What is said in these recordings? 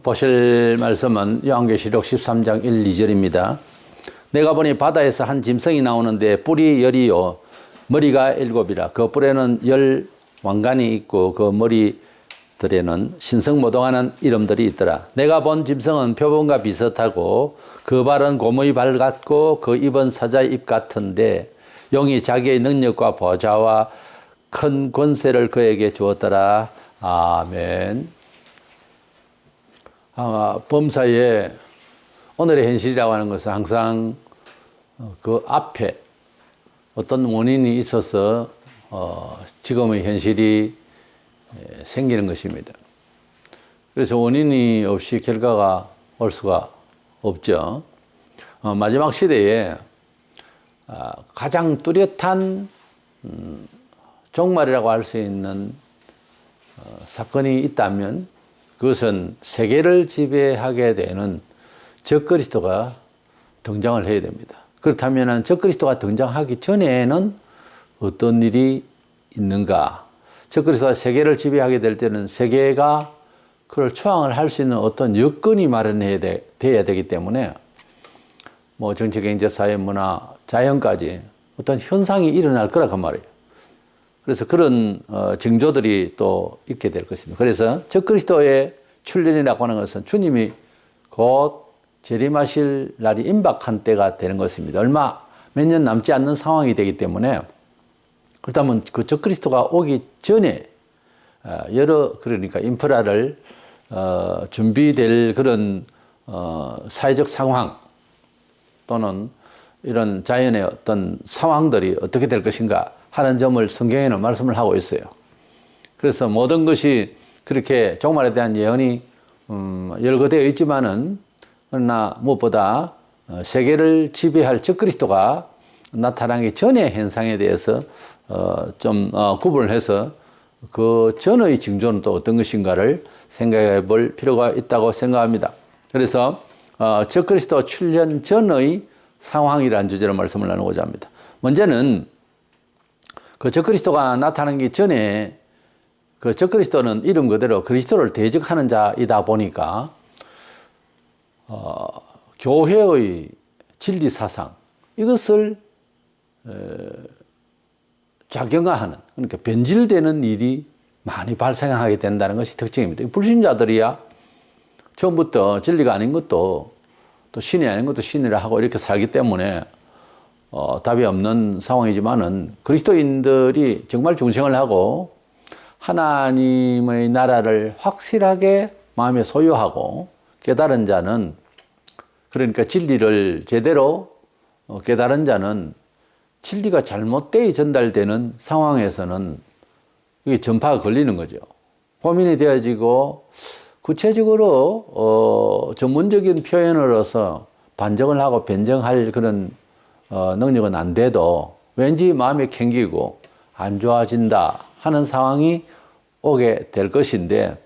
보실 말씀은 요한계시록 13장 1, 2절입니다. 내가 보니 바다에서 한 짐승이 나오는데 뿔이 열이요 머리가 일곱이라. 그 뿔에는 열 왕관이 있고 그 머리들에는 신성모동하는 이름들이 있더라. 내가 본 짐승은 표범과 비슷하고 그 발은 곰의 발 같고 그 입은 사자의 입 같은데 용이 자기의 능력과 보좌와 큰 권세를 그에게 주었더라. 아멘. 범사에 오늘의 현실이라고 하는 것은 항상 그 앞에 어떤 원인이 있어서 지금의 현실이 생기는 것입니다. 그래서 원인이 없이 결과가 올 수가 없죠. 마지막 시대에 가장 뚜렷한 종말이라고 할 수 있는 사건이 있다면 그것은 세계를 지배하게 되는 적그리스도가 등장을 해야 됩니다. 그렇다면 적그리스도가 등장하기 전에는 어떤 일이 있는가? 적그리스도가 세계를 지배하게 될 때는 세계가 그걸 초항을 할 수 있는 어떤 여건이 마련해야 돼야 되기 때문에 뭐 정치, 경제, 사회, 문화, 자연까지 어떤 현상이 일어날 거라 그 말이에요. 그래서 그런 징조들이 또 있게 될 것입니다. 그래서 적그리스도의 출현이라고 하는 것은 주님이 곧 재림하실 날이 임박한 때가 되는 것입니다. 얼마 몇 년 남지 않는 상황이 되기 때문에 그렇다면 그 적그리스도가 오기 전에 그러니까 인프라를 준비될 그런 사회적 상황 또는 이런 자연의 어떤 상황들이 어떻게 될 것인가 하는 점을 성경에는 말씀을 하고 있어요. 그래서 모든 것이 그렇게 종말에 대한 예언이 열거되어 있지만은 그러나 무엇보다 세계를 지배할 적그리스도가 나타나기 전의 현상에 대해서 좀 구분을 해서 그 전의 징조는 또 어떤 것인가를 생각해 볼 필요가 있다고 생각합니다. 그래서 적그리스도 출현 전의 상황이라는 주제로 말씀을 나누고자 합니다. 먼저는 그 적그리스도가 나타나기 전에 그 적그리스도는 이름 그대로 그리스도를 대적하는 자이다 보니까 교회의 진리 사상 이것을 작용화하는 그러니까 변질되는 일이 많이 발생하게 된다는 것이 특징입니다. 불신자들이야 처음부터 진리가 아닌 것도 또 신이 아닌 것도 신이라 하고 이렇게 살기 때문에 답이 없는 상황이지만은 그리스도인들이 정말 중생을 하고 하나님의 나라를 확실하게 마음에 소유하고 깨달은 자는 그러니까 진리를 제대로 깨달은 자는 진리가 잘못되게 전달되는 상황에서는 이게 전파가 걸리는 거죠. 고민이 되어지고 구체적으로 전문적인 표현으로서 반정을 하고 변정할 그런 능력은 안 돼도 왠지 마음이 캥기고 안 좋아진다 하는 상황이 오게 될 것인데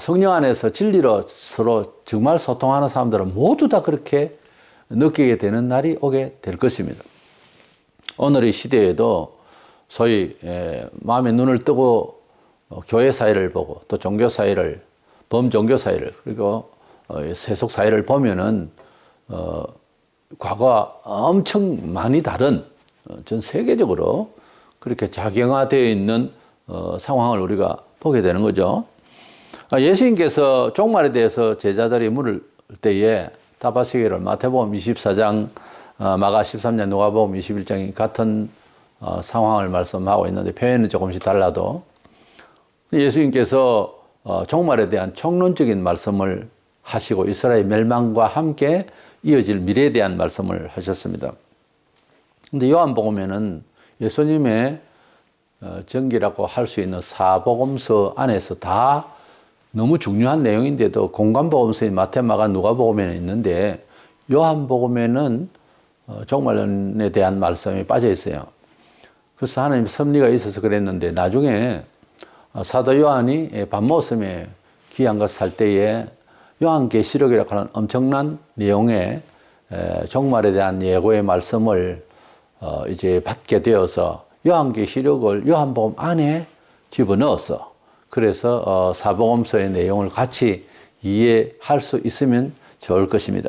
성령 안에서 진리로 서로 정말 소통하는 사람들은 모두 다 그렇게 느끼게 되는 날이 오게 될 것입니다. 오늘의 시대에도 소위 마음의 눈을 뜨고 교회 사회를 보고 또 종교 사회를 범종교 사회를 그리고 세속 사회를 보면은 과거와 엄청 많이 다른 전 세계적으로 그렇게 작용화되어 있는 상황을 우리가 보게 되는 거죠. 예수님께서 종말에 대해서 제자들이 물을 때에 답하시기를 마태복음 24장, 마가 13장, 누가복음 21장이 같은 상황을 말씀하고 있는데 표현은 조금씩 달라도 예수님께서 종말에 대한 총론적인 말씀을 하시고 이스라엘 멸망과 함께 이어질 미래에 대한 말씀을 하셨습니다. 근데 요한복음에는 예수님의 전기라고 할 수 있는 사복음서 안에서 다 너무 중요한 내용인데도 공관복음서인 마태, 마가, 누가복음에는 있는데 요한복음에는 종말론에 대한 말씀이 빠져 있어요. 그래서 하나님 섭리가 있어서 그랬는데 나중에 사도 요한이 밤모섬에 귀한 것을 살 때에 요한계시록이라고 하는 엄청난 내용의 종말에 대한 예고의 말씀을 이제 받게 되어서 요한계시록을 요한복음 안에 집어넣어서 그래서 사복음서의 내용을 같이 이해할 수 있으면 좋을 것입니다.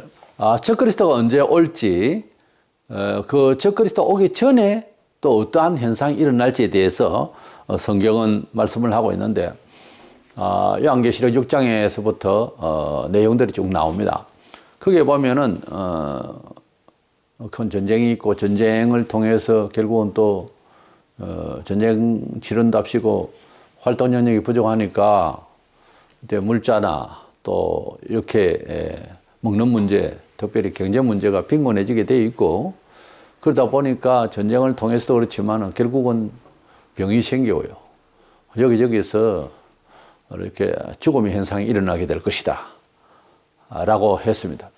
적그리스도가 언제 올지, 그 적그리스도 오기 전에 또 어떠한 현상이 일어날지에 대해서 성경은 말씀을 하고 있는데, 요한계시록 6장에서부터 내용들이 쭉 나옵니다. 거기에 보면은 큰 전쟁이 있고, 전쟁을 통해서 결국은 또 전쟁 치른답시고 활동 영역이 부족하니까 물자나 또 이렇게 먹는 문제, 특별히 경제 문제가 빈곤해지게 돼 있고, 그러다 보니까 전쟁을 통해서도 그렇지만 결국은 병이 생겨요. 여기저기서 이렇게 죽음의 현상이 일어나게 될 것이다 라고 했습니다.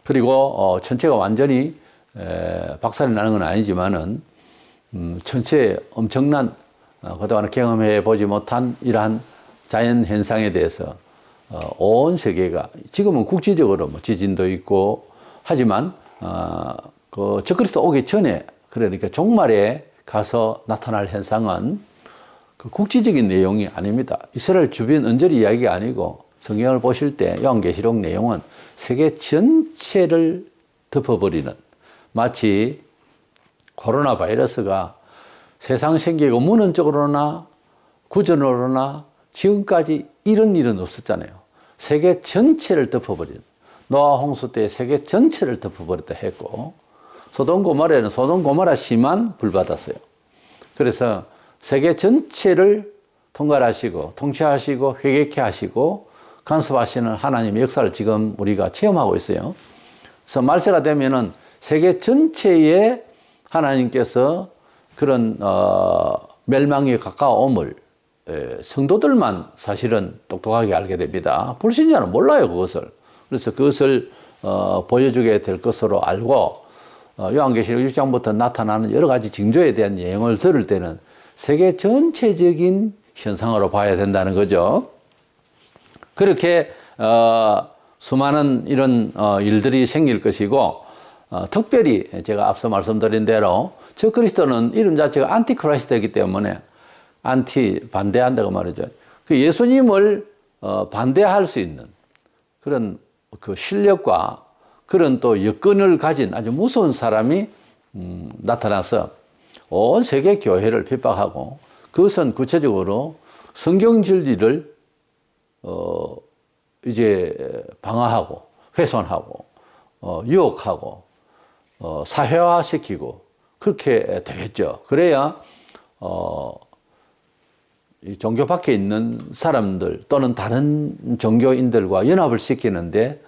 그리고 전체가 완전히 박살이 나는 건 아니지만은 전체 엄청난 그동안 경험해 보지 못한 이러한 자연 현상에 대해서 온 세계가 지금은 국지적으로 뭐 지진도 있고 하지만 그 적그리스도 오기 전에, 그러니까 종말에 가서 나타날 현상은 그 국지적인 내용이 아닙니다. 이스라엘 주변 언저리 이야기가 아니고, 성경을 보실 때 요한계시록 내용은 세계 전체를 덮어버리는, 마치 코로나 바이러스가 세상 생기고 문헌적으로나 구전으로나 지금까지 이런 일은 없었잖아요. 세계 전체를 덮어버리는, 노아 홍수 때 세계 전체를 덮어버렸다 했고, 소돔 고모라에는 소돔 고모라 시만 불받았어요. 그래서 세계 전체를 통괄하시고 통치하시고 회개케 하시고 간섭하시는 하나님의 역사를 지금 우리가 체험하고 있어요. 그래서 말세가 되면은 세계 전체에 하나님께서 그런 멸망에 가까움을 성도들만 사실은 똑똑하게 알게 됩니다. 불신자는 몰라요, 그것을. 그래서 그것을 보여주게 될 것으로 알고, 요한계시록 6장부터 나타나는 여러 가지 징조에 대한 내용을 들을 때는 세계 전체적인 현상으로 봐야 된다는 거죠. 그렇게 수많은 이런 일들이 생길 것이고, 특별히 제가 앞서 말씀드린 대로 적그리스도는 이름 자체가 안티크라이스트이기 때문에 반대한다고 말이죠. 그 예수님을 반대할 수 있는 그런 그 실력과 그런 또 여건을 가진 아주 무서운 사람이 나타나서 온 세계 교회를 핍박하고, 그것은 구체적으로 성경 진리를 이제 방어하고 훼손하고 유혹하고 사회화시키고 그렇게 되겠죠. 그래야 이 종교 밖에 있는 사람들 또는 다른 종교인들과 연합을 시키는데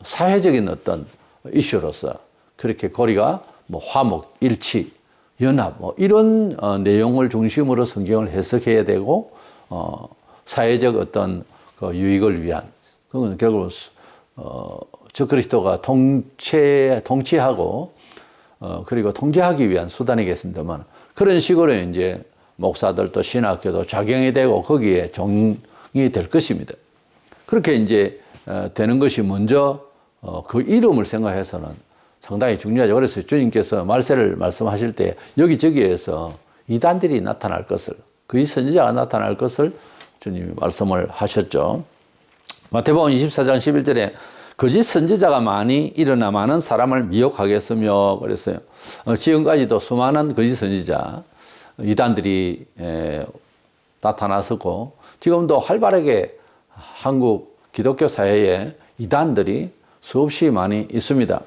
사회적인 어떤 이슈로서 그렇게 고리가 뭐 화목, 일치, 연합 뭐 이런 내용을 중심으로 성경을 해석해야 되고, 사회적 어떤 그 유익을 위한, 그건 결국 적그리스도가 통치하고 그리고 통제하기 위한 수단이겠습니다만, 그런 식으로 이제 목사들도 신학교도 작용이 되고 거기에 종이 될 것입니다. 그렇게 이제 되는 것이 먼저 그 이름을 생각해서는 상당히 중요하죠. 그래서 주님께서 말세를 말씀하실 때 여기저기에서 이단들이 나타날 것을, 그의 선지자가 나타날 것을 주님이 말씀을 하셨죠. 마태복음 24장 11절에 거짓 선지자가 많이 일어나 많은 사람을 미혹하겠으며 그랬어요. 지금까지도 수많은 거짓 선지자, 이단들이 나타났었고, 지금도 활발하게 한국 기독교 사회에 이단들이 수없이 많이 있습니다.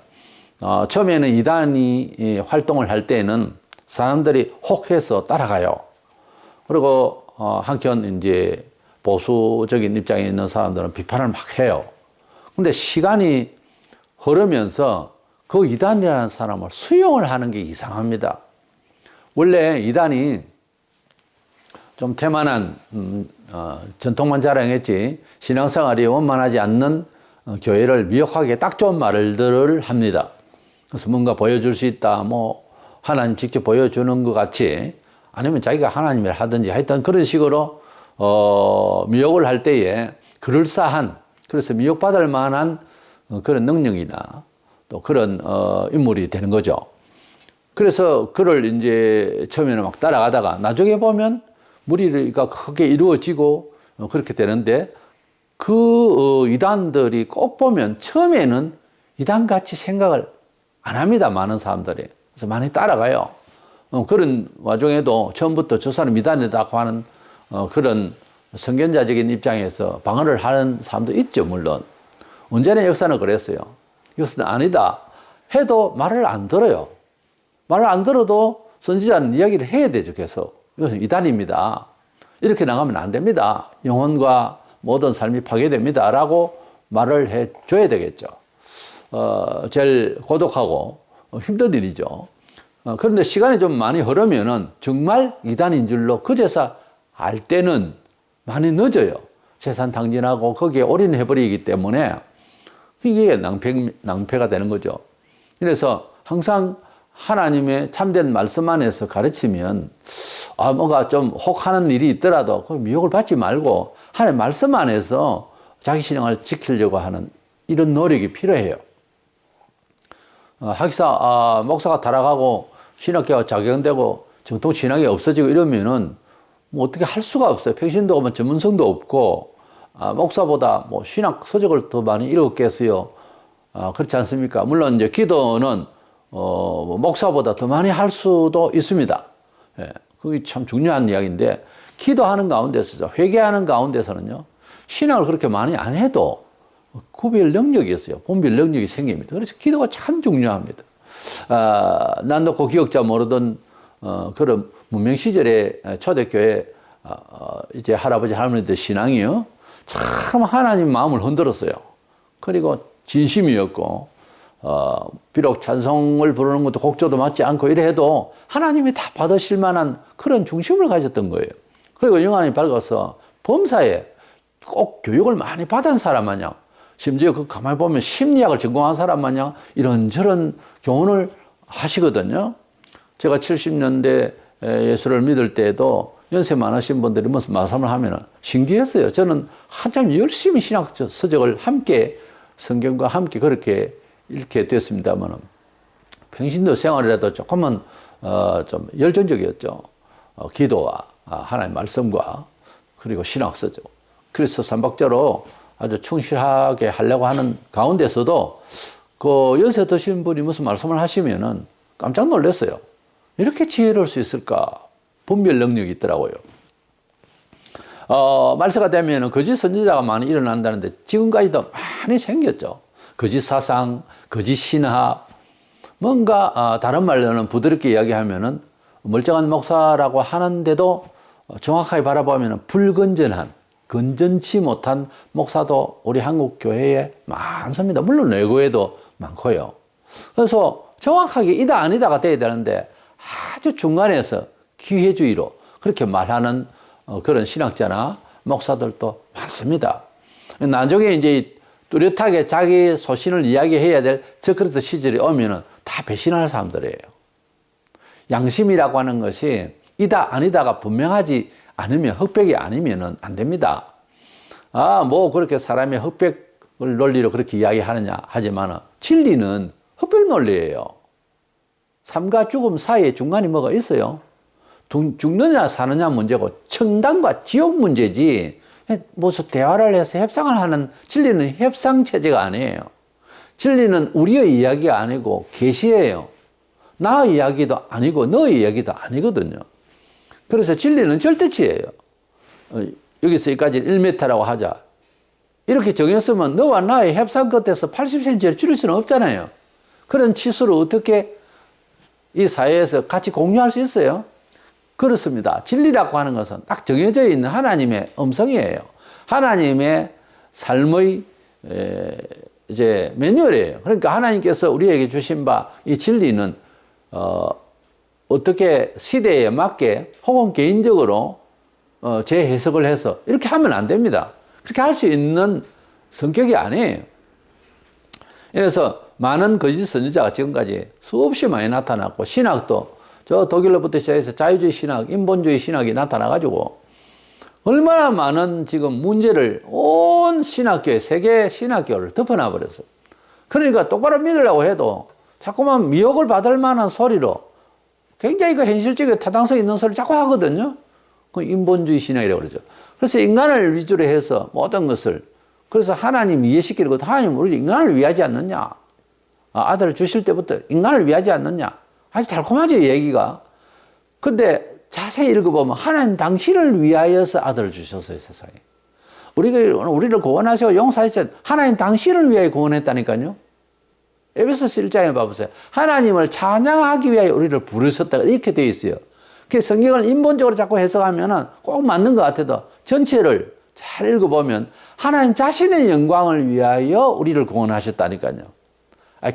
처음에는 이단이 활동을 할 때는 사람들이 혹해서 따라가요. 그리고 한편 이제 보수적인 입장에 있는 사람들은 비판을 막 해요. 근데 시간이 흐르면서 그 이단이라는 사람을 수용을 하는 게 이상합니다. 원래 이단이 좀 태만한 전통만 자랑했지 신앙생활이 원만하지 않는 교회를 미혹하기에 딱 좋은 말들을 합니다. 그래서 뭔가 보여줄 수 있다, 뭐 하나님 직접 보여주는 것 같이, 아니면 자기가 하나님을 하든지 하여튼 그런 식으로 미혹을 할 때에 그럴싸한, 그래서 미혹받을 만한 그런 능력이나 또 그런 인물이 되는 거죠. 그래서 그를 이제 처음에는 막 따라가다가 나중에 보면 무리가 크게 이루어지고 그렇게 되는데 그 이단들이 꼭 보면 처음에는 이단같이 생각을 안 합니다. 많은 사람들이. 그래서 많이 따라가요. 그런 와중에도 처음부터 저 사람 이단이라고 하는 그런 선견자적인 입장에서 방어를 하는 사람도 있죠. 물론. 언제나 역사는 그랬어요. 이것은 아니다 해도 말을 안 들어요. 말을 안 들어도 선지자는 이야기를 해야 되죠. 계속. 이것은 이단입니다. 이렇게 나가면 안 됩니다. 영혼과 모든 삶이 파괴됩니다. 라고 말을 해줘야 되겠죠. 제일 고독하고 힘든 일이죠. 그런데 시간이 좀 많이 흐르면은 정말 이단인 줄로 그제서 알 때는 많이 늦어요. 재산 탕진하고 거기에 올인해버리기 때문에 이게 낭패가 되는 거죠. 그래서 항상 하나님의 참된 말씀 안에서 가르치면 뭐가 좀 혹하는 일이 있더라도 그 미혹을 받지 말고 하나님의 말씀 안에서 자기 신앙을 지키려고 하는 이런 노력이 필요해요. 학사 목사가 타락하고 신학교가 작용되고 정통 신앙이 없어지고 이러면은 뭐 어떻게 할 수가 없어요. 평신도가 뭐 전문성도 없고 목사보다 뭐 신학 서적을 더 많이 읽었겠어요. 그렇지 않습니까? 물론 이제 기도는 목사보다 더 많이 할 수도 있습니다. 예, 그게 참 중요한 이야기인데 기도하는 가운데서 회개하는 가운데서는요 신학을 그렇게 많이 안 해도 구별 능력이 있어요. 분별 능력이 생깁니다. 그래서 기도가 참 중요합니다. 난 놓고 기억자 모르던 그런 문명 시절에 초대교회 이제 할아버지 할머니들 신앙이요 참 하나님 마음을 흔들었어요. 그리고 진심이었고 비록 찬송을 부르는 것도 곡조도 맞지 않고 이래 해도 하나님이 다 받으실 만한 그런 중심을 가졌던 거예요. 그리고 영안이 밝아서 범사에 꼭 교육을 많이 받은 사람 마냥 심지어 그 가만히 보면 심리학을 전공한 사람 마냥 이런저런 교훈을 하시거든요. 제가 70년대 예수를 믿을 때에도 연세 많으신 분들이 무슨 말씀을 하면 신기했어요. 저는 한참 열심히 신학 서적을 함께 성경과 함께 그렇게 읽게 됐습니다만 평신도 생활이라도 조금은 좀 열정적이었죠. 기도와 하나님의 말씀과 그리고 신학 서적. 그래서 삼박자로 아주 충실하게 하려고 하는 가운데서도 그 연세 드신 분이 무슨 말씀을 하시면은 깜짝 놀랐어요. 이렇게 지혜로울 수 있을까? 분별 능력이 있더라고요. 말세가 되면은 거짓 선지자가 많이 일어난다는데 지금까지도 많이 생겼죠. 거짓 사상, 거짓 신학, 뭔가 다른 말로는 부드럽게 이야기하면은 멀쩡한 목사라고 하는데도 정확하게 바라보면 불건전한, 건전치 못한 목사도 우리 한국 교회에 많습니다. 물론 외국에도 많고요. 그래서 정확하게 이다 아니다가 돼야 되는데 아주 중간에서 기회주의로 그렇게 말하는 그런 신학자나 목사들도 많습니다. 나중에 이제 뚜렷하게 자기 소신을 이야기해야 될 저크리스도 시절이 오면은 다 배신할 사람들이에요. 양심이라고 하는 것이 이다 아니다가 분명하지 않으면 흑백이 아니면은 안 됩니다. 뭐 그렇게 사람의 흑백을 논리로 그렇게 이야기하느냐 하지만 진리는 흑백 논리예요. 삶과 죽음 사이에 중간에 뭐가 있어요? 죽느냐 사느냐 문제고 천당과 지옥 문제지 무슨 대화를 해서 협상을 하는 진리는 협상 체제가 아니에요. 진리는 우리의 이야기가 아니고 계시예요. 나의 이야기도 아니고 너의 이야기도 아니거든요. 그래서 진리는 절대치예요. 여기서 여기까지 1m라고 하자. 이렇게 정했으면 너와 나의 협상 끝에서 80cm를 줄일 수는 없잖아요. 그런 치수를 어떻게 이 사회에서 같이 공유할 수 있어요? 그렇습니다. 진리라고 하는 것은 딱 정해져 있는 하나님의 음성이에요. 하나님의 삶의 이제 매뉴얼이에요. 그러니까 하나님께서 우리에게 주신 바 이 진리는 어떻게 시대에 맞게 혹은 개인적으로 재해석을 해서 이렇게 하면 안 됩니다. 그렇게 할 수 있는 성격이 아니에요. 그래서 많은 거짓 선지자가 지금까지 수없이 많이 나타났고 신학도 저 독일로부터 시작해서 자유주의 신학, 인본주의 신학이 나타나가지고 얼마나 많은 지금 문제를 온 신학교에, 세계 신학교를 덮어놔버렸어요. 그러니까 똑바로 믿으려고 해도 자꾸만 미혹을 받을 만한 소리로 굉장히 그 현실적이고 타당성 있는 소리를 자꾸 하거든요. 그 인본주의 신앙이라고 그러죠. 그래서 인간을 위주로 해서 모든 것을, 그래서 하나님 이해시키는 것도 하나님 우리 인간을 위하지 않느냐. 아들을 주실 때부터 인간을 위하지 않느냐. 아주 달콤하죠, 얘기가. 근데 자세히 읽어보면 하나님 당신을 위하여서 아들을 주셨어요, 세상에. 우리를 구원하시고 용서하셨죠. 하나님 당신을 위하여 구원했다니까요. 에베소서 1장에 봐보세요. 하나님을 찬양하기 위하여 우리를 부르셨다. 이렇게 되어 있어요. 그래서 성경을 인본적으로 자꾸 해석하면 꼭 맞는 것 같아도 전체를 잘 읽어보면 하나님 자신의 영광을 위하여 우리를 구원하셨다니까요.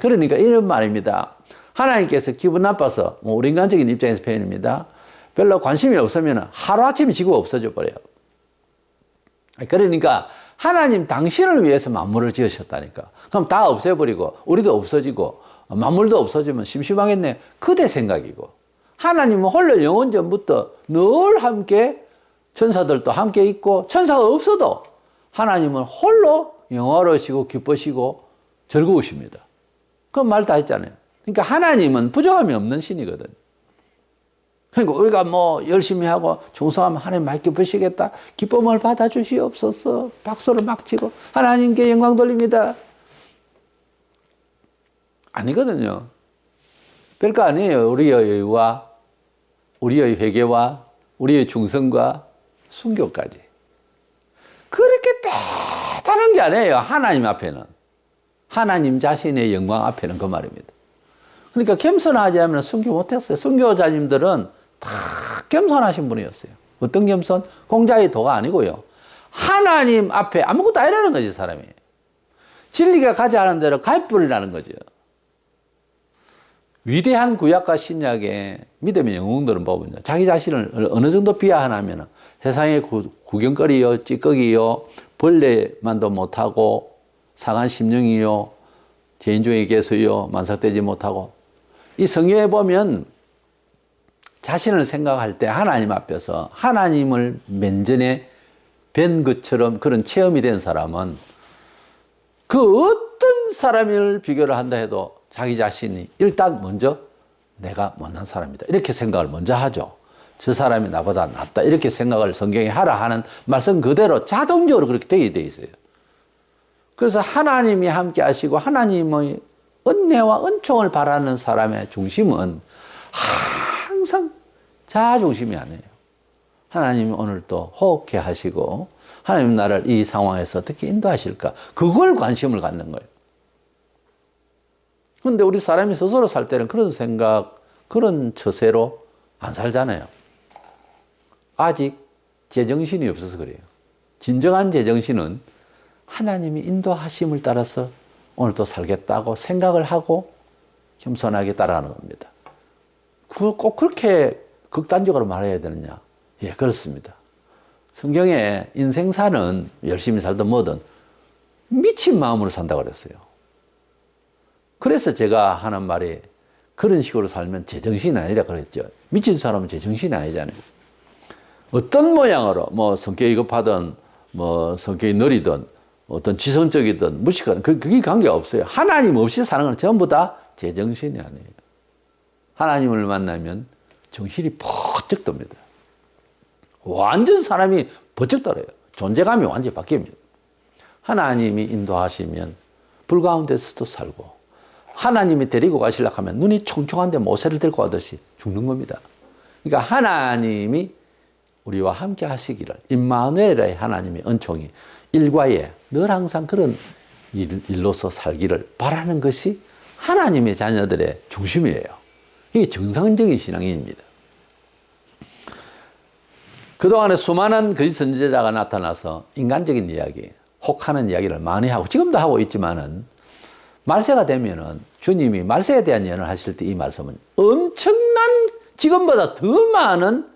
그러니까 이런 말입니다. 하나님께서 기분 나빠서, 우리 인간적인 입장에서 표현입니다. 별로 관심이 없으면 하루아침에 지구가 없어져 버려요. 그러니까 하나님 당신을 위해서 만물을 지으셨다니까. 그럼 다 없애버리고 우리도 없어지고 만물도 없어지면 심심하겠네. 그대 생각이고, 하나님은 홀로 영원 전부터 늘 함께, 천사들도 함께 있고, 천사가 없어도 하나님은 홀로 영화로우시고 기쁘시고 즐거우십니다. 그건 말 다 했잖아요. 그러니까 하나님은 부족함이 없는 신이거든. 그러니까 우리가 뭐 열심히 하고 충성하면 하나님 많이 기쁘시겠다. 기쁨을 받아주시옵소서. 박수를 막 치고 하나님께 영광 돌립니다. 아니거든요. 별거 아니에요. 우리의 의와 우리의 회개와 우리의 충성과 순교까지. 그렇게 대단한 게 아니에요. 하나님 앞에는. 하나님 자신의 영광 앞에는 그 말입니다. 그러니까 겸손하지 않으면 순교 못했어요. 순교자님들은 다 겸손하신 분이었어요. 어떤 겸손? 공자의 도가 아니고요. 하나님 앞에 아무것도 아니라는 거지, 사람이. 진리가 가지 않은 대로 갈불이라는 거죠. 위대한 구약과 신약의 믿음의 영웅들은 보면요, 자기 자신을 어느 정도 비하하냐면 세상의 구경거리요, 찌꺼기요, 벌레만도 못하고 상한 심령이요, 죄인 중에 계수요, 만삭되지 못하고. 이 성경에 보면 자신을 생각할 때 하나님 앞에서 하나님을 면전에 뵌 것처럼 그런 체험이 된 사람은 그 어떤 사람을 비교를 한다 해도 자기 자신이 일단 먼저 내가 못난 사람이다, 이렇게 생각을 먼저 하죠. 저 사람이 나보다 낫다, 이렇게 생각을 성경에 하라 하는 말씀 그대로 자동적으로 그렇게 되게 돼 있어요. 그래서 하나님이 함께 하시고 하나님의 은혜와 은총을 바라는 사람의 중심은 항상 자중심이 아니에요. 하나님이 오늘 또 호흡케 하시고 하나님 나를 이 상황에서 어떻게 인도하실까, 그걸 관심을 갖는 거예요. 그런데 우리 사람이 스스로 살 때는 그런 생각, 그런 처세로 안 살잖아요. 아직 제정신이 없어서 그래요. 진정한 제정신은 하나님이 인도하심을 따라서 오늘도 살겠다고 생각을 하고 겸손하게 따라가는 겁니다. 그걸 꼭 그렇게 극단적으로 말해야 되느냐? 예, 그렇습니다. 성경에 인생사는 열심히 살든 뭐든 미친 마음으로 산다고 그랬어요. 그래서 제가 하는 말이 그런 식으로 살면 제정신이 아니라 그랬죠. 미친 사람은 제정신이 아니잖아요. 어떤 모양으로 뭐 성격이 급하든 뭐 성격이 느리든 어떤 지성적이든 무식하든 그게 관계가 없어요. 하나님 없이 사는 건 전부 다 제정신이 아니에요. 하나님을 만나면 정신이 번쩍 듭니다. 완전 사람이 번쩍 들어요. 존재감이 완전히 바뀝니다. 하나님이 인도하시면 불 가운데서도 살고, 하나님이 데리고 가시려고 하면 눈이 총총한데 모세를 데리고 가듯이 죽는 겁니다. 그러니까 하나님이 우리와 함께 하시기를, 임마누엘의 하나님의 은총이 일과에 늘 항상 그런 일로서 살기를 바라는 것이 하나님의 자녀들의 중심이에요. 이게 정상적인 신앙인입니다. 그동안에 수많은 거짓 선지자가 나타나서 인간적인 이야기, 혹하는 이야기를 많이 하고 지금도 하고 있지만은 말세가 되면은 주님이 말세에 대한 예언을 하실 때 이 말씀은 엄청난, 지금보다 더 많은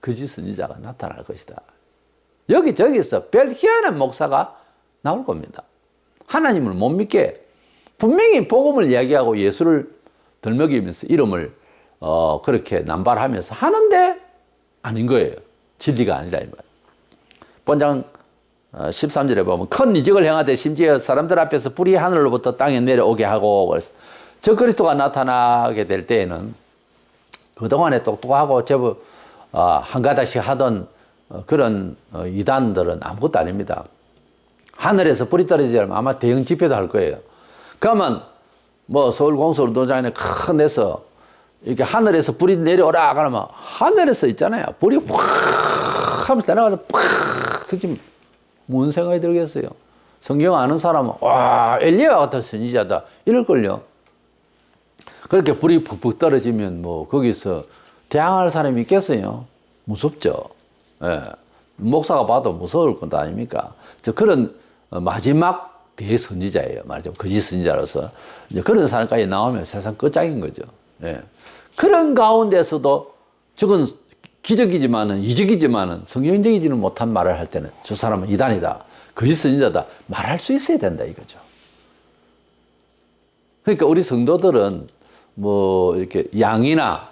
거짓 선지자가 나타날 것이다. 여기저기서 별 희한한 목사가 나올 겁니다. 하나님을 못 믿게 분명히 복음을 이야기하고 예수를 덜먹이면서 이름을 그렇게 남발하면서 하는데 아닌 거예요. 진리가 아니라 이 말. 본장 13절에 보면 큰 이적을 행하되 심지어 사람들 앞에서 불이 하늘로부터 땅에 내려오게 하고, 저 그리스도가 나타나게 될 때에는 그동안에 똑똑하고 제법 한 가닥씩 하던 그런 이단들은 아무것도 아닙니다. 하늘에서 불이 떨어지면 아마 대형 집회도 할 거예요. 그러면 뭐 서울 공설운동장에 큰 데서 이렇게 하늘에서 불이 내려오라 그러면 하늘에서 있잖아요. 불이 확 하면서 내려가서 팍 터지면 무슨 생각이 들겠어요? 성경 아는 사람은 와 엘리야 같은 선지자다 이럴걸요. 그렇게 불이 푹푹 떨어지면 뭐 거기서 대항할 사람이 있겠어요? 무섭죠. 예. 목사가 봐도 무서울 것도 아닙니까? 그런 마지막 대선지자예요. 말하자면 거짓 선지자로서 이제 그런 사람까지 나오면 세상 끝장인 거죠. 예. 그런 가운데서도 저건 기적이지만은 이적이지만은 성경적이지는 못한 말을 할 때는 저 사람은 이단이다, 거짓 선지자다 말할 수 있어야 된다 이거죠. 그러니까 우리 성도들은 뭐 이렇게 양이나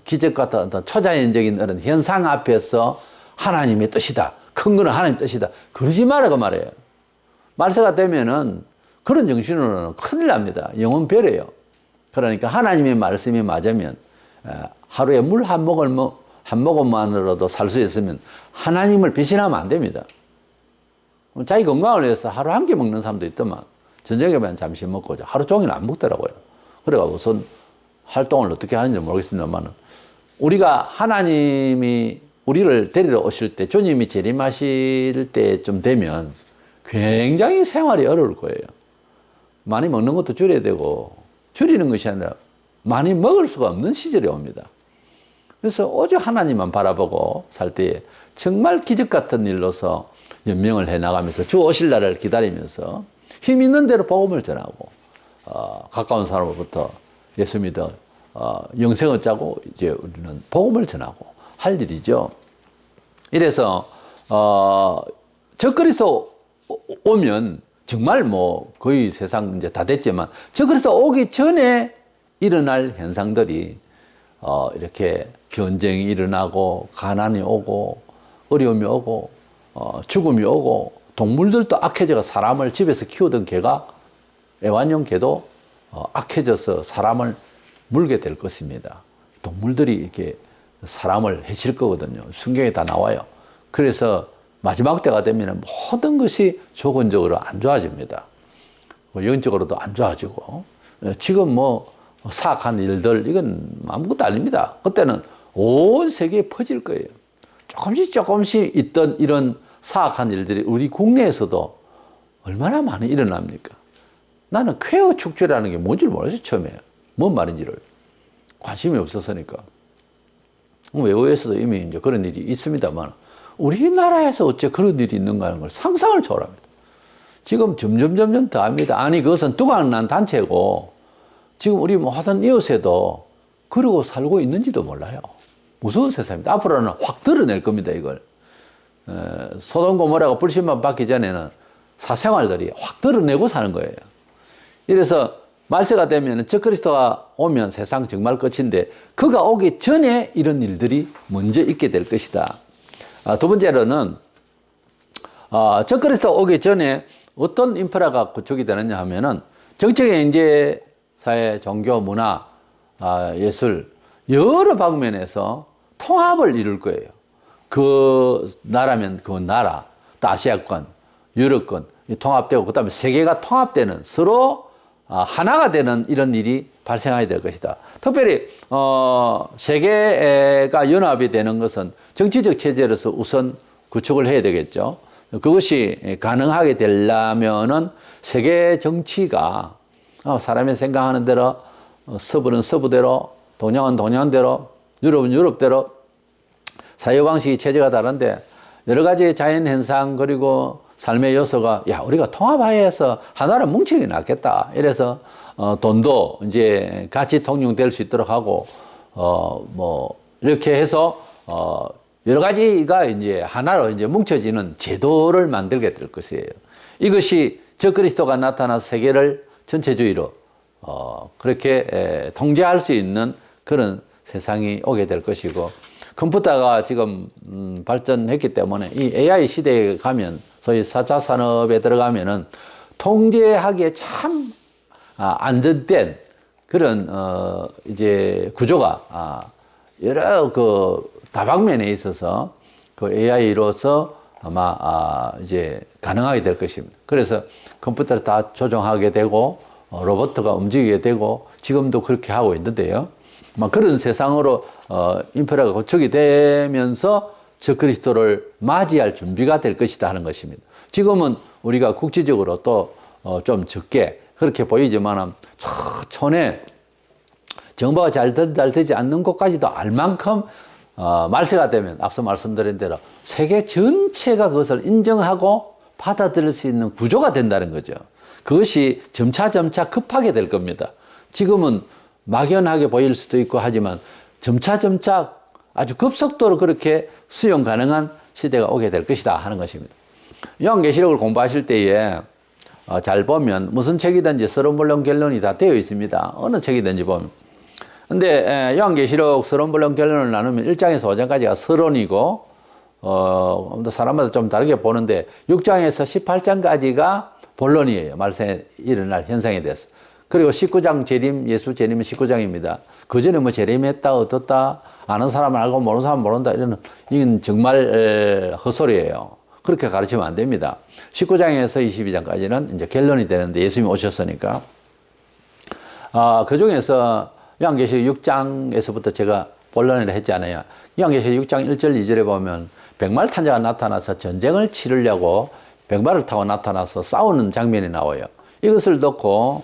기적 같은 어떤 초자연적인 그런 현상 앞에서 하나님의 뜻이다, 큰 거는 하나님의 뜻이다 그러지 말라고 말해요. 말세가 되면은 그런 정신으로는 큰일 납니다. 영혼 배려요. 그러니까 하나님의 말씀이 맞으면 하루에 물 한 모금만으로도 살 수 있으면 하나님을 배신하면 안 됩니다. 자기 건강을 위해서 하루 한 끼 먹는 사람도 있더만 저녁에만 잠시 먹고 하루 종일 안 먹더라고요. 그래가 우선 활동을 어떻게 하는지 모르겠습니다만 우리가 하나님이 우리를 데리러 오실 때 주님이 재림하실 때쯤 되면 굉장히 생활이 어려울 거예요. 많이 먹는 것도 줄여야 되고 줄이는 것이 아니라 많이 먹을 수가 없는 시절이 옵니다. 그래서 오직 하나님만 바라보고 살 때에 정말 기적 같은 일로서 연명을 해나가면서 주 오실 날을 기다리면서 힘 있는 대로 복음을 전하고 가까운 사람으로부터 예수 믿어 영생을 짜고 이제 우리는 복음을 전하고 할 일이죠. 이래서 적그리스도 오면 정말 뭐 거의 세상 이제 다 됐지만 적그리스도 오기 전에 일어날 현상들이 이렇게 전쟁이 일어나고 가난이 오고 어려움이 오고 죽음이 오고 동물들도 악해져가 사람을 집에서 키우던 개가 애완용 개도 악해져서 사람을 물게 될 것입니다. 동물들이 이렇게 사람을 해칠 거거든요. 성경에 다 나와요. 그래서 마지막 때가 되면 모든 것이 조건적으로 안 좋아집니다. 영적으로도 안 좋아지고 지금 뭐 사악한 일들 이건 아무것도 아닙니다. 그때는 온 세계에 퍼질 거예요. 조금씩 있던 이런 사악한 일들이 우리 국내에서도 얼마나 많이 일어납니까? 나는 쾌어 축제라는 게 뭔지 몰랐어요. 처음에 뭔 말인지를 관심이 없었으니까. 외국에서도 이미 이제 그런 일이 있습니다만 우리나라에서 어째 그런 일이 있는가 하는 걸 상상을 초월합니다. 지금 점점 더 합니다. 아니 그것은 두각난 단체고 지금 우리 뭐 하던 이웃에도 그러고 살고 있는지도 몰라요. 무서운 세상입니다. 앞으로는 확 드러낼 겁니다. 이걸 소돔 고모라가 불신만 받기 전에는 사생활들이 확 드러내고 사는 거예요. 이래서 말세가 되면 적그리스도가 오면 세상 정말 끝인데 그가 오기 전에 이런 일들이 먼저 있게 될 것이다. 두 번째로는 적그리스도 오기 전에 어떤 인프라가 구축이 되느냐 하면은 정책의 인재, 사회, 종교, 문화, 예술 여러 방면에서 통합을 이룰 거예요. 그 나라면 그 나라, 또 아시아권, 유럽권 통합되고 그다음에 세계가 통합되는 서로 하나가 되는 이런 일이 발생하게 될 것이다. 특별히 세계가 연합이 되는 것은 정치적 체제로서 우선 구축을 해야 되겠죠. 그것이 가능하게 되려면은 세계 정치가 사람이 생각하는 대로 서부는 서부대로 동양은 동양대로 유럽은 유럽대로 사회방식이 체제가 다른데 여러 가지 자연현상 그리고 삶의 요소가 야 우리가 통합하여서 하나로 뭉치는 게 낫겠다. 이래서 돈도 이제 같이 통용될 수 있도록 하고 뭐 이렇게 해서 여러 가지가 이제 하나로 이제 뭉쳐지는 제도를 만들게 될 것이에요. 이것이 적그리스도가 나타나서 세계를 전체주의로 그렇게 통제할 수 있는 그런 세상이 오게 될 것이고 컴퓨터가 지금 발전했기 때문에 이 AI 시대에 가면 소위 4차 산업에 들어가면은 통제하기에 참 안전된 그런 이제 구조가 여러 그 다방면에 있어서 그 AI로서 아마 이제 가능하게 될 것입니다. 그래서 컴퓨터를 다 조정하게 되고 로봇가 움직이게 되고 지금도 그렇게 하고 있는데요. 그런 세상으로 인프라가 구축이 되면서 저 그리스도를 맞이할 준비가 될 것이다 하는 것입니다. 지금은 우리가 국지적으로 또 좀 적게 그렇게 보이지만 촌에 정보가 잘 되지 않는 곳까지도 알 만큼 말세가 되면 앞서 말씀드린 대로 세계 전체가 그것을 인정하고 받아들일 수 있는 구조가 된다는 거죠. 그것이 점차 급하게 될 겁니다. 지금은 막연하게 보일 수도 있고 하지만 점차 아주 급속도로 그렇게 수용 가능한 시대가 오게 될 것이다 하는 것입니다. 요한계시록을 공부하실 때에 잘 보면 무슨 책이든지 서론 본론 결론이 다 되어 있습니다. 어느 책이든지 보면. 근데 요한계시록 서론 본론 결론을 나누면 1장에서 5장까지가 서론이고 사람마다 좀 다르게 보는데 6장에서 18장까지가 본론이에요. 말세에 일어날 현상에 대해서. 그리고 19장 예수 재림은 19장입니다. 그 전에 뭐 재림했다 어떻다 아는 사람은 알고 모르는 사람은 모른다 이건 정말 헛소리예요. 그렇게 가르치면 안 됩니다. 19장에서 22장까지는 이제 결론이 되는데 예수님이 오셨으니까. 그 중에서 요한계시록 6장에서부터 제가 본론을 했잖아요. 요한계시록 6장 1절 2절에 보면 백말탄자가 나타나서 전쟁을 치르려고 백말을 타고 나타나서 싸우는 장면이 나와요. 이것을 놓고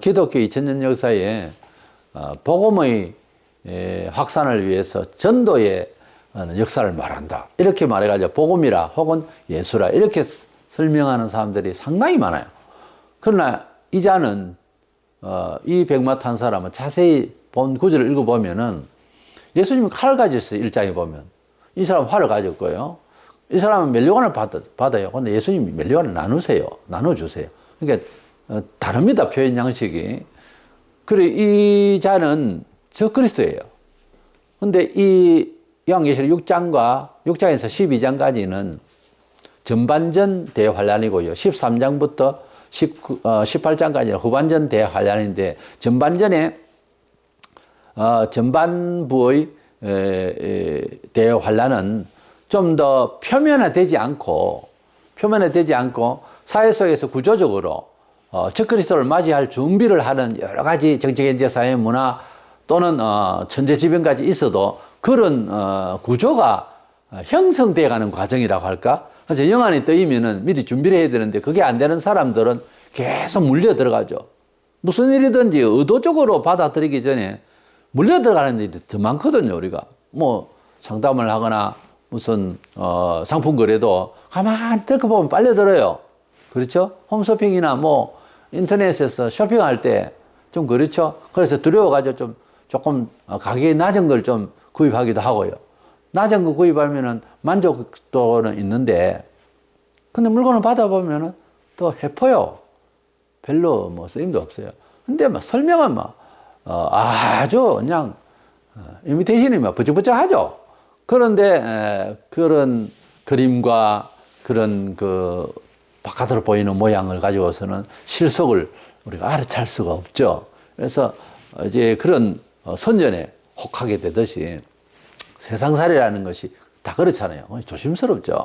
기독교 2000년 역사에 복음의 확산을 위해서 전도의 역사를 말한다. 이렇게 말해가지고 복음이라 혹은 예수라 이렇게 설명하는 사람들이 상당히 많아요. 그러나 이자는 이 백마 탄 사람은 자세히 본 구절을 읽어보면은 예수님이 칼을 가졌어요. 1장에 보면. 이 사람은 활을 가졌고요. 이 사람은 멸류관을 받아요. 근데 예수님이 멸류관을 나눠주세요. 그러니까 다릅니다. 표현 양식이. 그리고 이 자는 저 그리스도예요. 근데 이 요한계시록 6장에서 12장까지는 전반전 대환란이고요. 13장부터 18장까지는 후반전 대환란인데 전반전에 전반부의 대환란은 좀 더 표면화되지 않고 사회 속에서 구조적으로 적그리스도를 맞이할 준비를 하는 여러 가지 정치, 경제, 사회, 문화 또는 천재지변까지 있어도 그런 구조가 형성되어 가는 과정이라고 할까? 그래서 영안이 떠이면은 미리 준비를 해야 되는데 그게 안 되는 사람들은 계속 물려 들어가죠. 무슨 일이든지 의도적으로 받아들이기 전에 물려 들어가는 일이 더 많거든요. 우리가 뭐 상담을 하거나 무슨 상품 거래도 가만히 듣고 보면 빨려들어요. 그렇죠? 홈쇼핑이나 뭐 인터넷에서 쇼핑할 때 좀 그렇죠. 그래서 두려워가지고 조금 가격이 낮은 걸 좀 구입하기도 하고요. 낮은 거 구입하면은 만족도는 있는데, 근데 물건을 받아보면은 또 해퍼요. 별로 뭐 쓰임도 없어요. 근데 막 설명은 막 아주 그냥 이미테이션이 막 부쩍부쩍하죠. 그런데 그런 그림과 그런 그 바깥으로 보이는 모양을 가지고서는 실속을 우리가 알아챌 수가 없죠. 그래서 이제 그런 선전에 혹하게 되듯이 세상살이라는 것이 다 그렇잖아요. 조심스럽죠.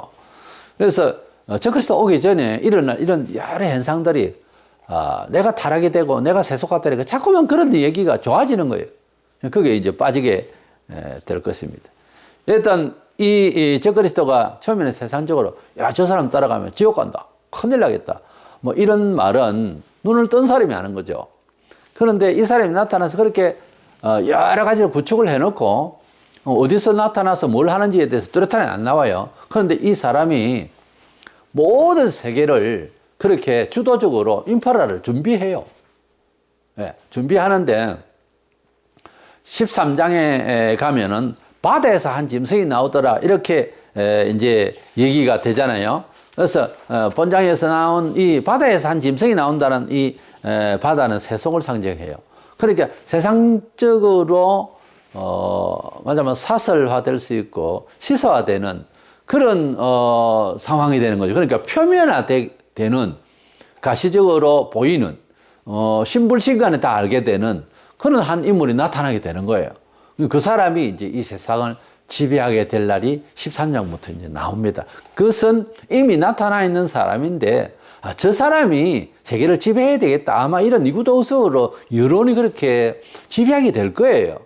그래서 적그리스도 오기 전에 일어날 이런 여러 현상들이 내가 타락이 되고 내가 세속화가 되니까 자꾸만 그런 얘기가 좋아지는 거예요. 그게 이제 빠지게 될 것입니다. 일단 이 적그리스도가 처음에는 세상적으로 저 사람 따라가면 지옥 간다. 큰일 나겠다. 뭐 이런 말은 눈을 뜬 사람이 하는 거죠. 그런데 이 사람이 나타나서 그렇게 여러 가지를 구축을 해놓고 어디서 나타나서 뭘 하는지에 대해서 뚜렷하게 안 나와요. 그런데 이 사람이 모든 세계를 그렇게 주도적으로 인프라를 준비해요. 네, 준비하는데 13장에 가면은 바다에서 한 짐승이 나오더라 이렇게 이제 얘기가 되잖아요. 그래서 본장에서 나온 이 바다에서 한 짐승이 나온다는 이 바다는 세속을 상징해요. 그러니까 세상적으로 말하자면 사설화될 수 있고 시설화되는 그런 상황이 되는 거죠. 그러니까 표면화되는 가시적으로 보이는 신불신간에 다 알게 되는 그런 한 인물이 나타나게 되는 거예요. 그 사람이 이제 이 세상을 지배하게 될 날이 13장부터 이제 나옵니다. 그것은 이미 나타나 있는 사람인데, 저 사람이 세계를 지배해야 되겠다. 아마 이런 이구도석으로 여론이 그렇게 지배하게 될 거예요.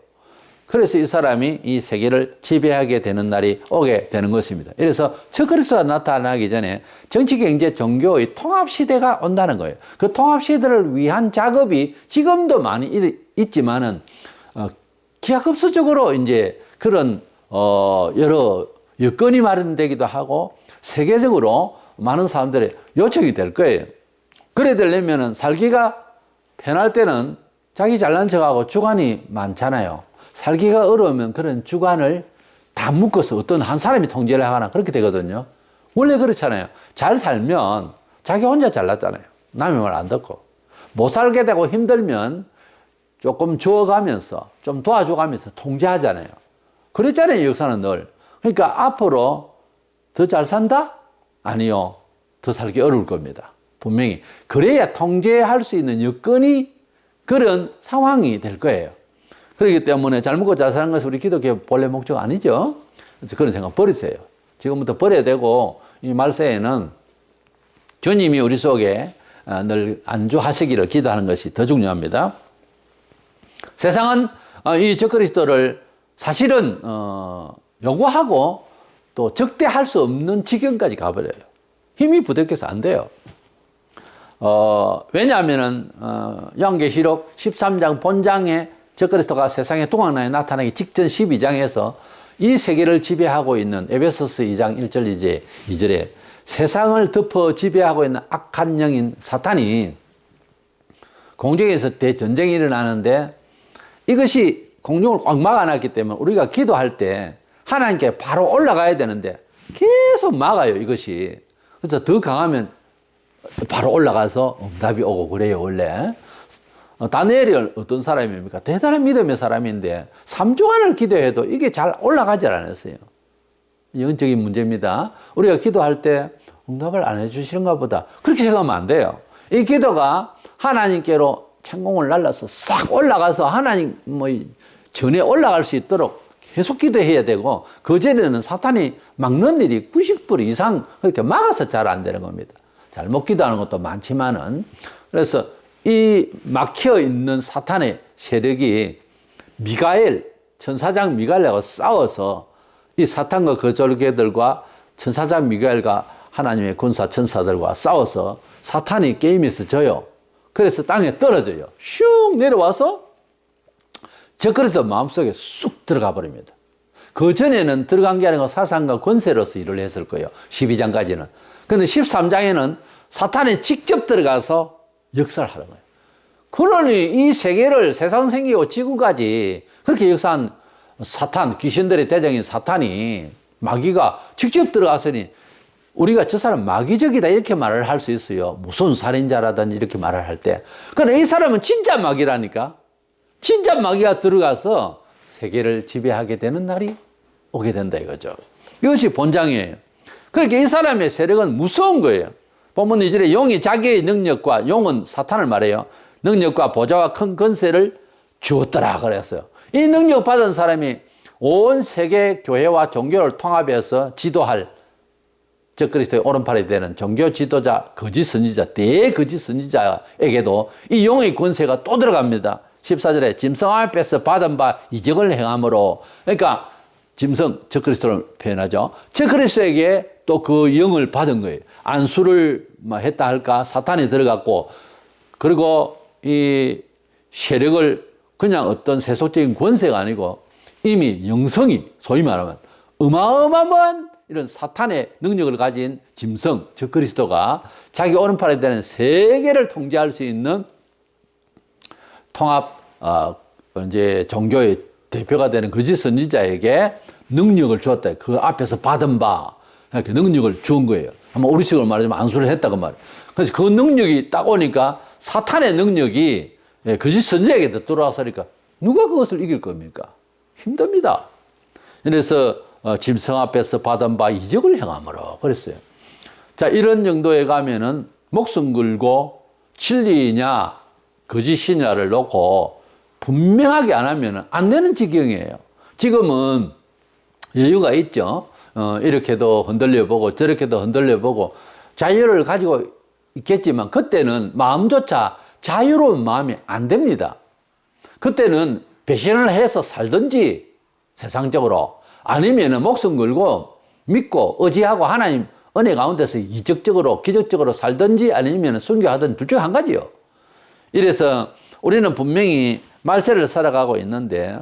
그래서 이 사람이 이 세계를 지배하게 되는 날이 오게 되는 것입니다. 그래서 적그리스도가 나타나기 전에 정치, 경제, 종교의 통합시대가 온다는 거예요. 그 통합시대를 위한 작업이 지금도 많이 있지만은, 기하급수적으로 이제 그런, 여러 여건이 마련되기도 하고 세계적으로 많은 사람들의 요청이 될 거예요. 그래 되려면은 살기가 편할 때는 자기 잘난 척하고 주관이 많잖아요. 살기가 어려우면 그런 주관을 다 묶어서 어떤 한 사람이 통제를 하거나 그렇게 되거든요. 원래 그렇잖아요. 잘 살면 자기 혼자 잘났잖아요. 남의 말 안 듣고. 못 살게 되고 힘들면 조금 주어가면서 좀 도와줘가면서 통제하잖아요. 그랬잖아요, 역사는 늘. 그러니까 앞으로 더 잘 산다? 아니요. 더 살기 어려울 겁니다. 분명히. 그래야 통제할 수 있는 여건이 그런 상황이 될 거예요. 그렇기 때문에 잘 먹고 잘 사는 것은 우리 기독교의 본래 목적 아니죠. 그래서 그런 생각 버리세요. 지금부터 버려야 되고, 이 말세에는 주님이 우리 속에 늘 안주하시기를 기도하는 것이 더 중요합니다. 세상은 이 적그리스도를 사실은 요구하고 또 적대할 수 없는 지경까지 가버려요. 힘이 부족해서 안 돼요. 왜냐하면은 요한계시록 13장 본장에 적그리스도가 세상에 동학나에 나타나기 직전 12장에서 이 세계를 지배하고 있는 에베소서 2장 1절 2절에 세상을 덮어 지배하고 있는 악한 영인 사탄이 공중에서 대전쟁이 일어나는데 이것이 공중을 꽉 막아놨기 때문에 우리가 기도할 때 하나님께 바로 올라가야 되는데 계속 막아요, 이것이. 그래서 더 강하면 바로 올라가서 응답이 오고 그래요, 원래. 다니엘이 어떤 사람입니까? 대단한 믿음의 사람인데 3주간을 기도해도 이게 잘 올라가지 않았어요. 영적인 문제입니다. 우리가 기도할 때 응답을 안 해주시는가 보다. 그렇게 생각하면 안 돼요. 이 기도가 하나님께로 천공을 날라서 싹 올라가서 하나님 전에 올라갈 수 있도록 계속 기도해야 되고, 그전에는 사탄이 막는 일이 90% 이상 그렇게 막아서 잘 안 되는 겁니다. 잘못 기도하는 것도 많지만은. 그래서 이 막혀 있는 사탄의 세력이 미가엘, 천사장 미가엘하고 싸워서 이 사탄과 그 졸개들과 천사장 미가엘과 하나님의 군사 천사들과 싸워서 사탄이 게임에서 져요. 그래서 땅에 떨어져요. 슉 내려와서 적그리스도 마음속에 쑥 들어가 버립니다. 그 전에는 들어간 게 아니고 사상과 권세로서 일을 했을 거예요. 12장까지는. 그런데 13장에는 사탄이 직접 들어가서 역사를 하는 거예요. 그러니 이 세계를 세상 생기고 지구까지 그렇게 역사한 사탄, 귀신들의 대장인 사탄이, 마귀가 직접 들어갔으니 우리가 저 사람 마귀적이다 이렇게 말을 할 수 있어요. 무슨 살인자라든지 이렇게 말을 할 때. 그런데 이 사람은 진짜 마귀라니까. 진짜 마귀가 들어가서 세계를 지배하게 되는 날이 오게 된다 이거죠. 이것이 본장이에요. 그러니까 이 사람의 세력은 무서운 거예요. 본문 2절에 용이 자기의 능력과, 용은 사탄을 말해요. 능력과 보좌와 큰 권세를 주었더라 그랬어요. 이 능력 받은 사람이 온 세계 교회와 종교를 통합해서 지도할 적그리스도의 오른팔이 되는 종교 지도자, 거짓 선지자, 대거짓 선지자에게도 이 용의 권세가 또 들어갑니다. 14절에 짐승을 뺏어 받은 바 이적을 행함으로, 그러니까 짐승, 적그리스도를 표현하죠. 적그리스도에게 또 그 영을 받은 거예요. 안수를 했다 할까? 사탄이 들어갔고, 그리고 이 세력을 그냥 어떤 세속적인 권세가 아니고 이미 영성이, 소위 말하면 어마어마한 이런 사탄의 능력을 가진 짐승, 적그리스도가 자기 오른팔에 되는 세계를 통제할 수 있는 통합, 이제 종교의 대표가 되는 거짓 선지자에게 능력을 주었다. 그 앞에서 받은 바, 이렇게 능력을 준 거예요. 아마 우리식으로 말하자면 안수를 했다고 말이에요. 그래서 그 능력이 딱 오니까 사탄의 능력이 거짓 선지자에게 들어와서니까 누가 그것을 이길 겁니까? 힘듭니다. 그래서 짐승 앞에서 받은 바 이적을 행함으로 그랬어요. 자, 이런 정도에 가면은 목숨 걸고 진리냐 거짓이냐를 놓고 분명하게 안 하면 안 되는 지경이에요. 지금은 여유가 있죠. 이렇게도 흔들려보고 저렇게도 흔들려보고 자유를 가지고 있겠지만 그때는 마음조차 자유로운 마음이 안 됩니다. 그때는 배신을 해서 살든지 세상적으로 아니면 목숨 걸고 믿고 의지하고 하나님 은혜 가운데서 이적적으로 기적적으로 살든지 아니면 순교하든 둘 중 한 가지요. 이래서 우리는 분명히 말세를 살아가고 있는데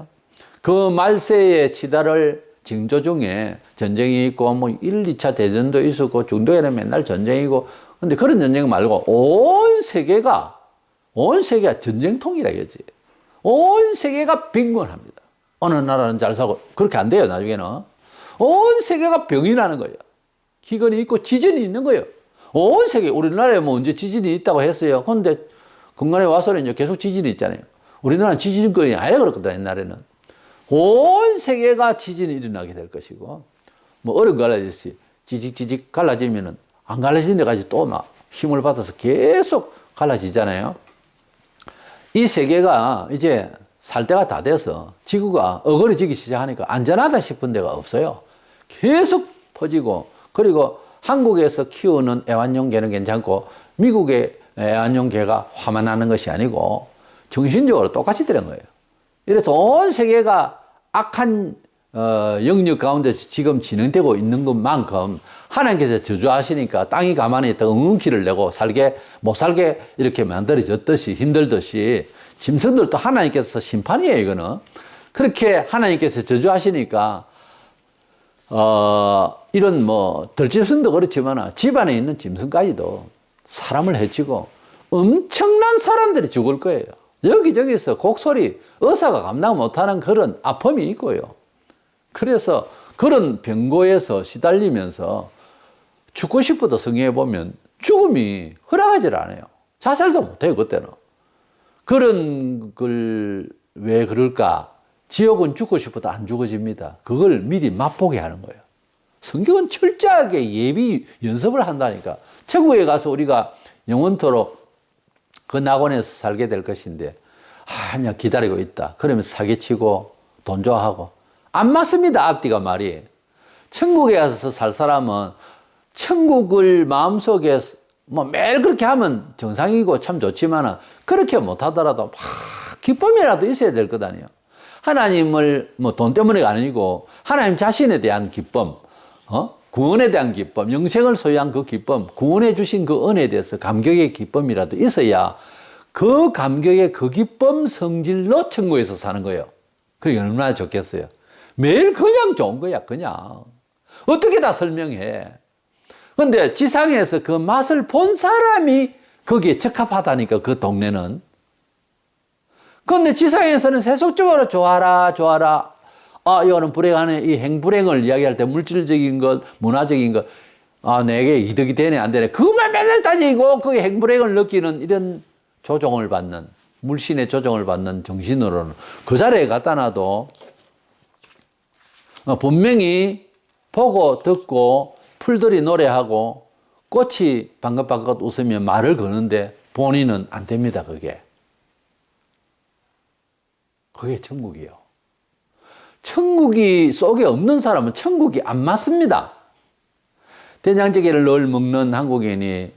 그 말세의 치달을 징조 중에 전쟁이 있고 뭐 1, 2차 대전도 있었고 중동에는 맨날 전쟁이고 근데 그런 전쟁 말고 온 세계가 전쟁통이라겠지. 온 세계가 빈곤합니다. 어느 나라는 잘 사고 그렇게 안 돼요. 나중에는 온 세계가 병이 나는 거예요. 기근이 있고 지진이 있는 거예요. 온 세계 우리나라에 뭐 언제 지진이 있다고 했어요. 그런데 근간에 와서는 이제 계속 지진이 있잖아요. 우리나라는 지진권이 아예 그렇거든. 옛날에는 온 세계가 지진이 일어나게 될 것이고 뭐 얼음 갈라지듯이 지직지직 갈라지면은 안 갈라지는 데까지 또 막 힘을 받아서 계속 갈라지잖아요. 이 세계가 이제 살 때가 다 돼서 지구가 어그러지기 시작하니까 안전하다 싶은 데가 없어요. 계속 퍼지고 그리고 한국에서 키우는 애완용 개는 괜찮고 미국의 애완용 개가 화만 나는 것이 아니고 정신적으로 똑같이 되는 거예요. 이래서 온 세계가 악한 영역 가운데서 지금 진행되고 있는 것만큼 하나님께서 저주하시니까 땅이 가만히 있다가 응기를 내고 못 살게 이렇게 만들어졌듯이 힘들듯이 짐승들도 하나님께서 심판이에요, 이거는. 그렇게 하나님께서 저주하시니까 이런 뭐 들짐승도 그렇지만 집안에 있는 짐승까지도 사람을 해치고 엄청난 사람들이 죽을 거예요. 여기저기서 곡소리, 의사가 감당 못하는 그런 아픔이 있고요. 그래서 그런 병고에서 시달리면서 죽고 싶어도 성경에 보면 죽음이 허락하지 않아요. 자살도 못해요, 그때는. 그런 걸 왜 그럴까? 지옥은 죽고 싶어도 안 죽어집니다. 그걸 미리 맛보게 하는 거예요. 성경은 철저하게 예비 연습을 한다니까. 천국에 가서 우리가 영원토록 그 낙원에서 살게 될 것인데 그냥 기다리고 있다. 그러면 사기치고 돈 좋아하고 안 맞습니다. 앞뒤가 말이. 천국에 가서 살 사람은 천국을 마음속에 뭐 매일 그렇게 하면 정상이고 참 좋지만 그렇게 못하더라도 막 기쁨이라도 있어야 될 것 아니에요. 하나님을 뭐 돈 때문에가 아니고 하나님 자신에 대한 기쁨, 구원에 대한 기쁨, 영생을 소유한 그 기쁨, 구원해 주신 그 은혜에 대해서 감격의 기쁨이라도 있어야 그 감격의 그 기쁨 성질로 천국에서 사는 거예요. 그게 얼마나 좋겠어요. 매일 그냥 좋은 거야, 그냥. 어떻게 다 설명해. 근데 지상에서 그 맛을 본 사람이 거기에 적합하다니까, 그 동네는. 그런데 지상에서는 세속적으로 좋아라, 좋아라. 이거는 불행하네. 이 행불행을 이야기할 때 물질적인 것, 문화적인 것, 내게 이득이 되네, 안 되네. 그것만 맨날 따지고 그 행불행을 느끼는 이런 조종을 받는, 물신의 조종을 받는 정신으로는 그 자리에 갖다 놔도 분명히 보고 듣고 풀들이 노래하고 꽃이 방긋방긋 웃으며 말을 거는데 본인은 안 됩니다, 그게. 그게 천국이에요. 천국이 속에 없는 사람은 천국이 안 맞습니다. 된장찌개를 늘 먹는 한국인이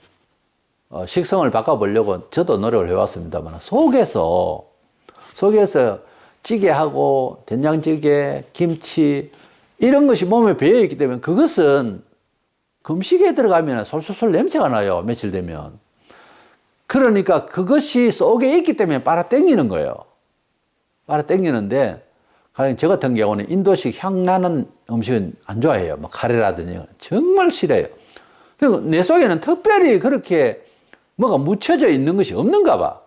식성을 바꿔보려고 저도 노력을 해왔습니다만 속에서 찌개하고 된장찌개, 김치 이런 것이 몸에 배어있기 때문에 그것은 금식에 들어가면 솔솔솔 냄새가 나요. 며칠 되면. 그러니까 그것이 속에 있기 때문에 빨아당기는 거예요. 빨아당기는데 가령 저 같은 경우는 인도식 향 나는 음식은 안 좋아해요. 뭐 카레라든지 정말 싫어요. 그리고 내 속에는 특별히 그렇게 뭐가 묻혀져 있는 것이 없는가 봐.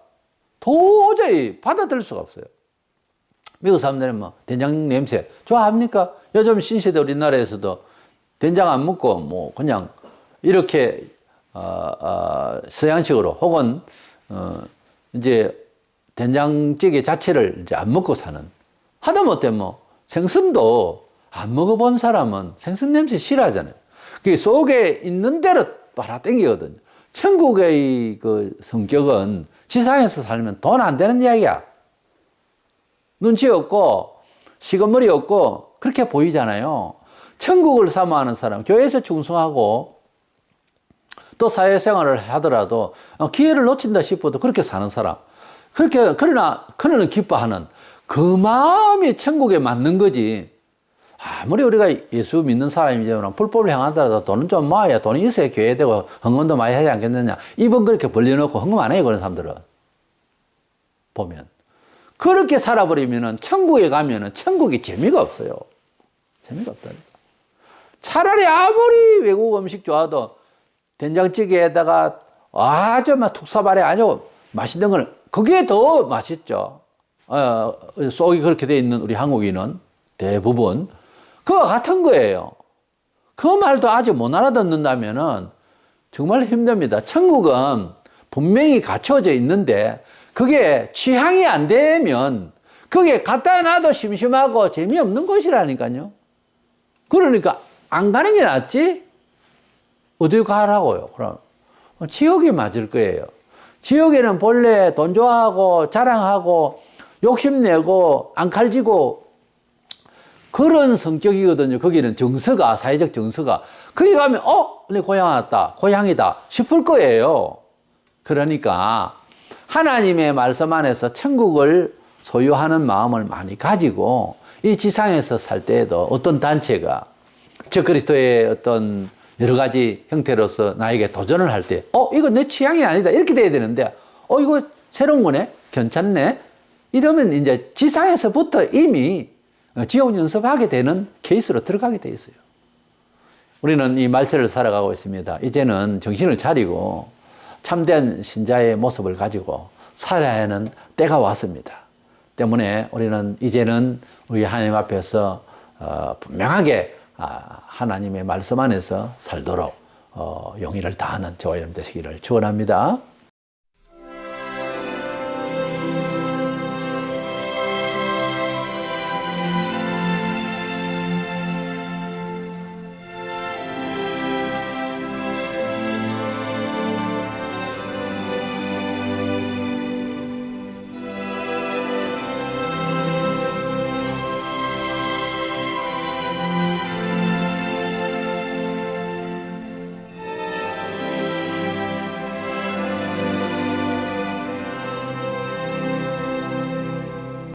도저히 받아들일 수가 없어요. 미국 사람들은 뭐 된장 냄새 좋아합니까? 요즘 신세대 우리나라에서도 된장 안 먹고 뭐 그냥 이렇게 서양식으로 혹은 이제 된장찌개 자체를 이제 안 먹고 사는, 하다못해 뭐 생선도 안 먹어본 사람은 생선 냄새 싫어하잖아요. 그게 속에 있는 대로 빨아당기거든요. 천국의 그 성격은 지상에서 살면 돈 안 되는 이야기야. 눈치 없고 시건머리 없고 그렇게 보이잖아요. 천국을 사모하는 사람, 교회에서 충성하고 또 사회생활을 하더라도 기회를 놓친다 싶어도 그렇게 사는 사람. 그러나 그는 기뻐하는 그 마음이 천국에 맞는 거지. 아무리 우리가 예수 믿는 사람이지만 불법을 행하더라도 돈은 좀 모아야 돈이 있어야 교회 되고 헌금도 많이 하지 않겠느냐. 입은 그렇게 벌려놓고 헌금 안 해요, 그런 사람들은. 보면. 그렇게 살아버리면은 천국에 가면은 천국이 재미가 없어요. 재미가 없다니까. 차라리 아무리 외국 음식 좋아도 된장찌개에다가 아주 막 툭사발에 아주 맛있는 걸 그게 더 맛있죠. 속이 그렇게 돼 있는 우리 한국인은 대부분 그와 같은 거예요. 그 말도 아직 못 알아듣는다면은 정말 힘듭니다. 천국은 분명히 갖춰져 있는데 그게 취향이 안 되면 그게 갖다 놔도 심심하고 재미없는 곳이라니까요. 그러니까 안 가는 게 낫지? 어디 가라고요? 그럼 지옥이 맞을 거예요. 지옥에는 본래 돈 좋아하고 자랑하고 욕심내고 안 칼지고 그런 성격이거든요. 거기는 정서가, 사회적 정서가. 거기 가면, 내 고향 왔다, 고향이다 싶을 거예요. 그러니까 하나님의 말씀 안에서 천국을 소유하는 마음을 많이 가지고 이 지상에서 살 때에도 어떤 단체가 저 그리스도의 어떤 여러 가지 형태로서 나에게 도전을 할 때, 이거 내 취향이 아니다. 이렇게 돼야 되는데, 이거 새로운 거네? 괜찮네? 이러면 이제 지상에서부터 이미 지옥 연습하게 되는 케이스로 들어가게 돼 있어요. 우리는 이 말세를 살아가고 있습니다. 이제는 정신을 차리고 참된 신자의 모습을 가지고 살아야 하는 때가 왔습니다. 때문에 우리는 이제는 우리 하나님 앞에서 분명하게 하나님의 말씀 안에서 살도록 용의를 다하는 저와 여러분 되시기를 축원합니다.